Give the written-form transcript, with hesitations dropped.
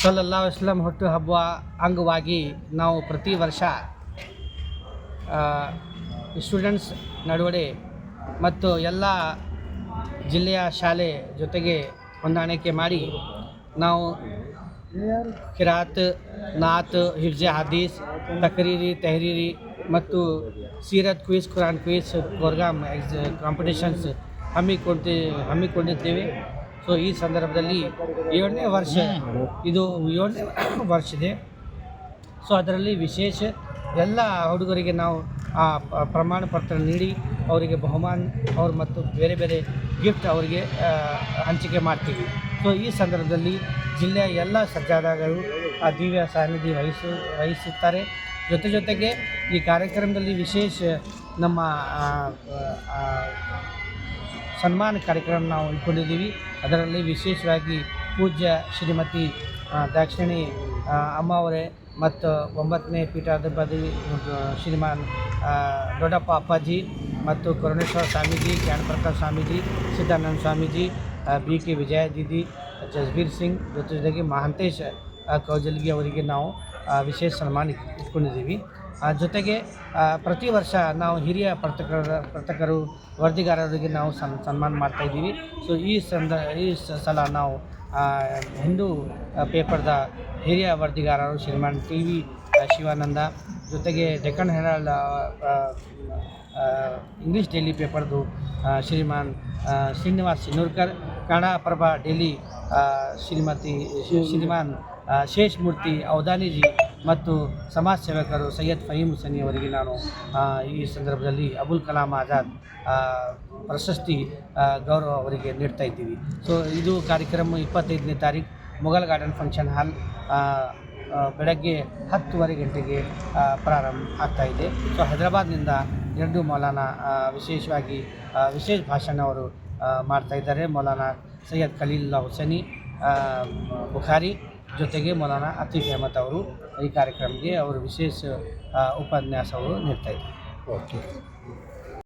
ಸಲ್ಲಲ್ಲಾಹು ಅಲೈಹಿ ವಸಲ್ಲಂ ಹುಟ್ಟುಹಬ್ಬ ಅಂಗವಾಗಿ ನಾವು ಪ್ರತಿ ವರ್ಷ ಸ್ಟೂಡೆಂಟ್ಸ್ ನಡುವಡೆ ಮತ್ತು ಎಲ್ಲ ಜಿಲ್ಲೆಯ ಶಾಲೆ ಜೊತೆಗೆ ಹೊಂದಾಣಿಕೆ ಮಾಡಿ ನಾವು ಕಿರಾತ್, ನಾತ್, ಹಿಫ್ಜೆ ಹದೀಸ್, ತಕ್ರೀರಿ, ತೆಹರೀರಿ ಮತ್ತು ಸೀರತ್ quiz, Quran quiz program competitions ಹಮ್ಮಿಕೊಂಡಿದ್ದೇವೆ. ಸೊ ಈ ಸಂದರ್ಭದಲ್ಲಿ 7ನೇ ವರ್ಷ ಇದು 7ನೇ ವರ್ಷ ಇದೆ. ಸೊ ಅದರಲ್ಲಿ ವಿಶೇಷ ಎಲ್ಲ ಹುಡುಗರಿಗೆ ನಾವು ಪ್ರಮಾಣ ಪತ್ರ ನೀಡಿ ಅವರಿಗೆ ಬಹುಮಾನ ಮತ್ತು ಬೇರೆ ಬೇರೆ ಗಿಫ್ಟ್ ಅವರಿಗೆ ಹಂಚಿಕೆ ಮಾಡ್ತೀವಿ. ಸೊ ಈ ಸಂದರ್ಭದಲ್ಲಿ ಜಿಲ್ಲೆಯ ಎಲ್ಲ ಸಜ್ಜಾದಗಳು ದಿವ್ಯ ಸಾನ್ನಿಧ್ಯ ವಹಿಸುತ್ತಾರೆ. ಜೊತೆಗೆ ಈ ಕಾರ್ಯಕ್ರಮದಲ್ಲಿ ವಿಶೇಷ ನಮ್ಮ ಸನ್ಮಾನ ಕಾರ್ಯಕ್ರಮ ನಾವು ಇಟ್ಕೊಂಡಿದ್ದೀವಿ. ಅದರಲ್ಲಿ ವಿಶೇಷವಾಗಿ ಪೂಜ್ಯ ಶ್ರೀಮತಿ ದಾಕ್ಷಿಣಿ ಅಮ್ಮ ಅವರೇ ಮತ್ತು 9ನೇ ಪೀಠಾಧಿಪತಿ ಶ್ರೀಮಾನ್ ದೊಡ್ಡಪ್ಪ ಅಪ್ಪಾಜಿ ಮತ್ತು ಕರುಣೇಶ್ವರ ಸ್ವಾಮೀಜಿ, ಜ್ಞಾನಪ್ರಕಾಶ್ ಸ್ವಾಮೀಜಿ, ಸಿದ್ಧಾನಂದ ಸ್ವಾಮೀಜಿ, BK ವಿಜಯ ದೀದಿ, ಜಸ್ಬೀರ್ ಸಿಂಗ್ ಜೊತೆಗೆ ಮಹಾಂತೇಶ್ ಕೌಜಲ್ಗಿ ಅವರಿಗೆ ನಾವು ವಿಶೇಷ ಸನ್ಮಾನ ಇಟ್ಕೊಂಡಿದ್ದೀವಿ. ಜೊತೆಗೆ ಪ್ರತಿ ವರ್ಷ ನಾವು ಹಿರಿಯ ಪತ್ರಕರ್ತರು ವರದಿಗಾರರಿಗೆ ನಾವು ಸನ್ಮಾನ ಮಾಡ್ತಾಯಿದ್ದೀವಿ. ಸೊ ಈ ಸಲ ನಾವು ಹಿಂದೂ ಪೇಪರ್ದ ಹಿರಿಯ ವರದಿಗಾರರು ಶ್ರೀಮಾನ್ TV ಶಿವಾನಂದ, ಜೊತೆಗೆ ಡೆಕ್ಕನ್ ಹೆರಾಲ್ಡ್ ಇಂಗ್ಲೀಷ್ ಡೈಲಿ ಪೇಪರ್ದು ಶ್ರೀಮಾನ್ ಶ್ರೀನಿವಾಸ್ ಸಿನ್ನೂರ್ಕರ್, ಕನ್ನಡಪ್ರಭ ಡೈಲಿ ಶ್ರೀಮಾನ್ ಶೇಷಮೂರ್ತಿ ಅವಧಾನಿಜಿ ಮತ್ತು ಸಮಾಜ ಸೇವಕರು ಸೈಯದ್ ಫಹೀಮ್ ಹುಸೇನಿ ಅವರಿಗೆ ನಾನು ಈ ಸಂದರ್ಭದಲ್ಲಿ ಅಬುಲ್ ಕಲಾಂ ಆಜಾದ್ ಪ್ರಶಸ್ತಿ ಗೌರವ ಅವರಿಗೆ ನೀಡ್ತಾ ಇದ್ದೀವಿ. ಸೊ ಇದು ಕಾರ್ಯಕ್ರಮ 25ನೇ ತಾರೀಕು ಮೊಘಲ್ ಗಾರ್ಡನ್ ಫಂಕ್ಷನ್ ಹಾಲ್ ಬೆಳಗ್ಗೆ 10:15 ಗಂಟೆಗೆ ಪ್ರಾರಂಭ ಆಗ್ತಾಯಿದೆ. ಸೊ ಹೈದರಾಬಾದ್ನಿಂದ 2 ಮೌಲಾನಾ ವಿಶೇಷವಾಗಿ ವಿಶೇಷ ಭಾಷಣ ಅವರು ಮಾಡ್ತಾಯಿದ್ದಾರೆ. ಮೌಲಾನಾ ಸೈಯದ್ ಖಲೀಲುಲ್ಲಾ ಹುಸೇನಿ ಬುಖಾರಿ ಜೊತೆಗೆ ಮೌಲಾನಾ ಅತೀಫ್ ಅಹಮದ್ ಅವರು ಈ ಕಾರ್ಯಕ್ರಮಕ್ಕೆ ಅವರು ವಿಶೇಷ ಉಪನ್ಯಾಸ ಅವರು ನೀಡ್ತಾಯಿದ್ದಾರೆ. ಓಕೆ.